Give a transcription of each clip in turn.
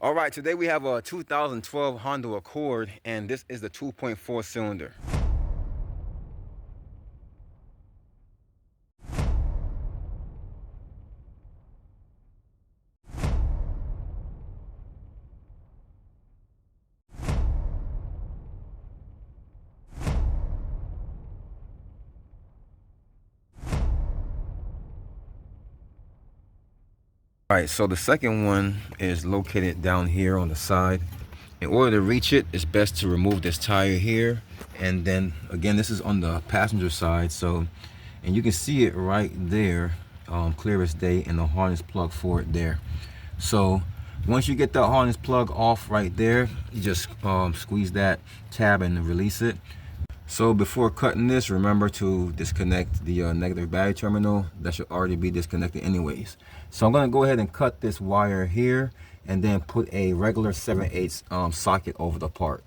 All right, today we have a 2012 Honda Accord, and this is the 2.4 cylinder. All right, so the second one is located down here on the side. In order to reach it, it's best to remove this tire here. And then again, this is on the passenger side. And you can see it right there, clear as day, and the harness plug for it there. So once you get that harness plug off right there, you just squeeze that tab and release it. So before cutting this, remember to disconnect the negative battery terminal. That should already be disconnected anyways. So I'm gonna go ahead and cut this wire here and then put a regular 7/8 socket over the part.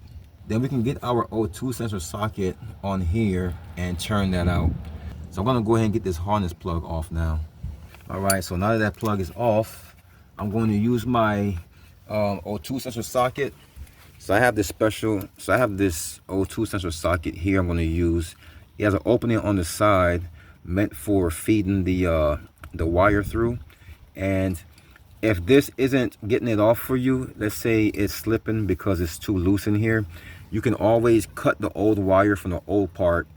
Then we can get our O2 sensor socket on here and turn that out. So I'm gonna go ahead and get this harness plug off now. All right, so now that plug is off, I'm going to use my O2 sensor socket. So I have this O2 sensor socket here I'm going to use. It has an opening on the side meant for feeding the wire through. And if this isn't getting it off for you, let's say it's slipping because it's too loose in here, you can always cut the old wire from the old part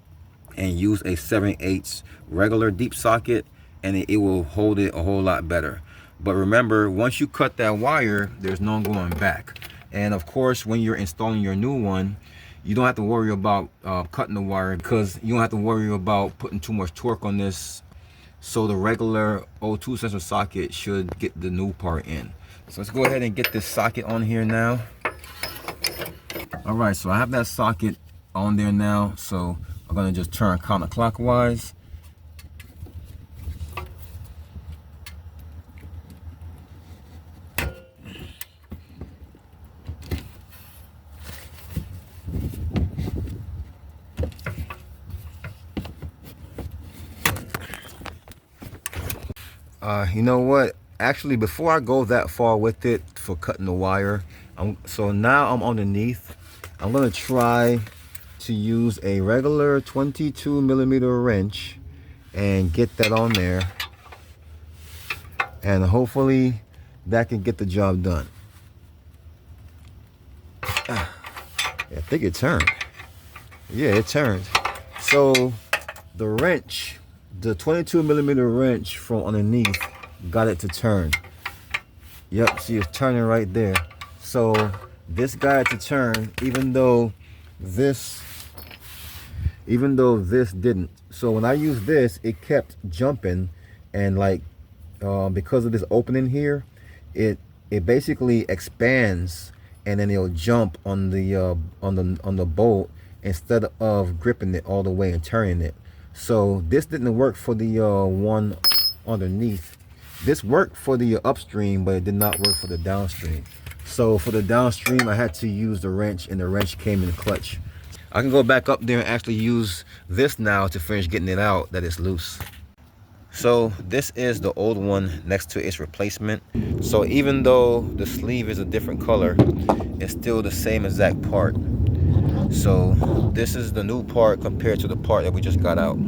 and use a 7/8 regular deep socket, and it will hold it a whole lot better. But remember, once you cut that wire, there's no going back. And of course, when you're installing your new one, you don't have to worry about cutting the wire, because you don't have to worry about putting too much torque on this. So the regular O2 sensor socket should get the new part in. So let's go ahead and get this socket on here now. All right, so I have that socket on there now. So I'm gonna just turn counterclockwise. You know what? Actually, before I go that far with it for cutting the wire, so now I'm underneath. I'm gonna try to use a regular 22mm wrench and get that on there, and hopefully that can get the job done. I think it turned. Yeah, it turned. So the wrench, the 22mm wrench from underneath, got it to turn. Yep, see, it's turning right there. So this got it to turn, even though this didn't. So when I used this, it kept jumping, and like because of this opening here, it basically expands, and then it'll jump on the bolt instead of gripping it all the way and turning it. So this didn't work for the one underneath. This worked for the upstream, but it did not work for the downstream. So for the downstream, I had to use the wrench, and the wrench came in the clutch. I can go back up there and actually use this now to finish getting it out that it's loose. So this is the old one next to its replacement. So even though the sleeve is a different color, it's still the same exact part. So this is the new part compared to the part that we just got out.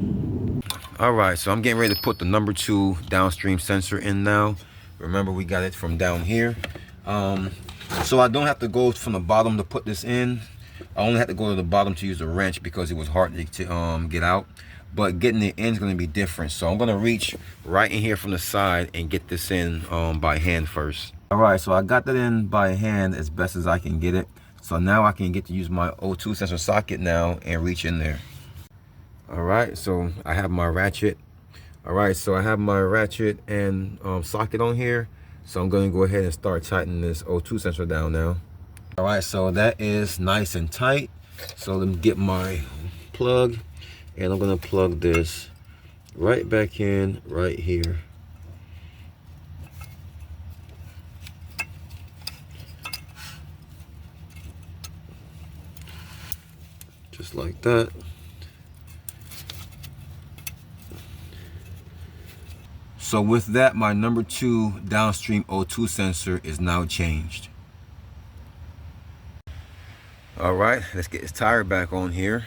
All right, so I'm getting ready to put the number 2 downstream sensor in now. Remember, we got it from down here. So I don't have to go from the bottom to put this in. I only have to go to the bottom to use the wrench because it was hard to get out. But getting it in is going to be different. So I'm going to reach right in here from the side and get this in by hand first. All right, so I got that in by hand as best as I can get it. So now I can get to use my O2 sensor socket now and reach in there. All right, so I have my ratchet. All right, so I have my ratchet and socket on here. So I'm going to go ahead and start tightening this O2 sensor down now. All right, so that is nice and tight. So let me get my plug, and I'm going to plug this right back in right here. Just like that. So with that, my number 2 downstream O2 sensor is now changed. All right, let's get this tire back on here.